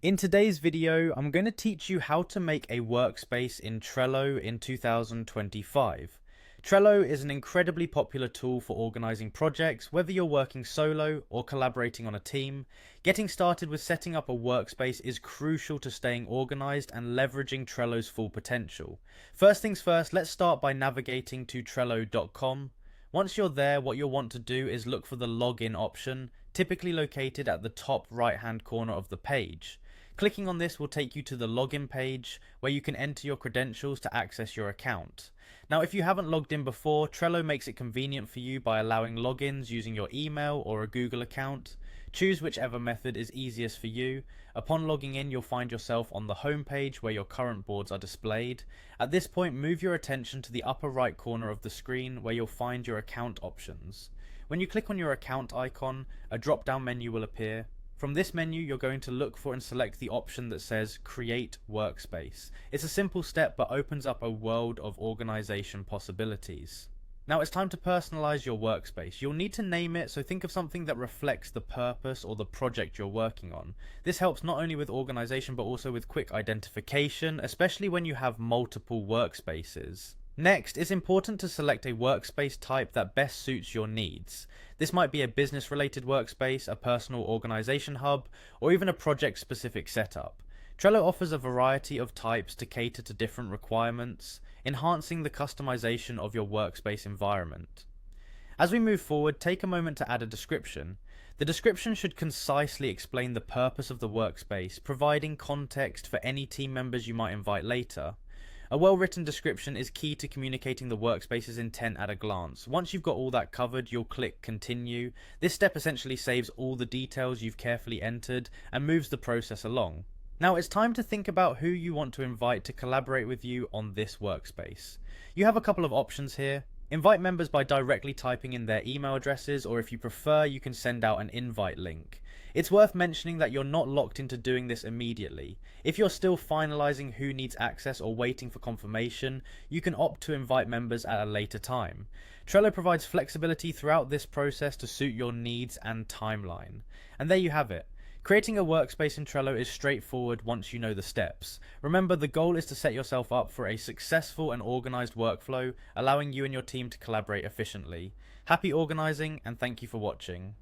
In today's video, I'm going to teach you how to make a workspace in Trello in 2025. Trello is an incredibly popular tool for organizing projects, whether you're working solo or collaborating on a team. Getting started with setting up a workspace is crucial to staying organized and leveraging Trello's full potential. First things first, let's start by navigating to Trello.com. Once you're there, what you'll want to do is look for the login option, typically located at the top right hand corner of the page. Clicking on this will take you to the login page where you can enter your credentials to access your account. Now, if you haven't logged in before, Trello makes it convenient for you by allowing logins using your email or a Google account. Choose whichever method is easiest for you. Upon logging in, you'll find yourself on the home page where your current boards are displayed. At this point, move your attention to the upper right corner of the screen where you'll find your account options. When you click on your account icon, a drop-down menu will appear. From this menu, you're going to look for and select the option that says Create Workspace. It's a simple step but opens up a world of organization possibilities. Now it's time to personalize your workspace. You'll need to name it, so think of something that reflects the purpose or the project you're working on. This helps not only with organization but also with quick identification, especially when you have multiple workspaces. Next, it's important to select a workspace type that best suits your needs. This might be a business-related workspace, a personal organization hub, or even a project-specific setup. Trello offers a variety of types to cater to different requirements, enhancing the customization of your workspace environment. As we move forward, take a moment to add a description. The description should concisely explain the purpose of the workspace, providing context for any team members you might invite later. A well-written description is key to communicating the workspace's intent at a glance. Once you've got all that covered, you'll click Continue. This step essentially saves all the details you've carefully entered and moves the process along. Now it's time to think about who you want to invite to collaborate with you on this workspace. You have a couple of options here. Invite members by directly typing in their email addresses, or if you prefer, you can send out an invite link. It's worth mentioning that you're not locked into doing this immediately. If you're still finalizing who needs access or waiting for confirmation, you can opt to invite members at a later time. Trello provides flexibility throughout this process to suit your needs and timeline. And there you have it. Creating a workspace in Trello is straightforward once you know the steps. Remember, the goal is to set yourself up for a successful and organized workflow, allowing you and your team to collaborate efficiently. Happy organizing, and thank you for watching.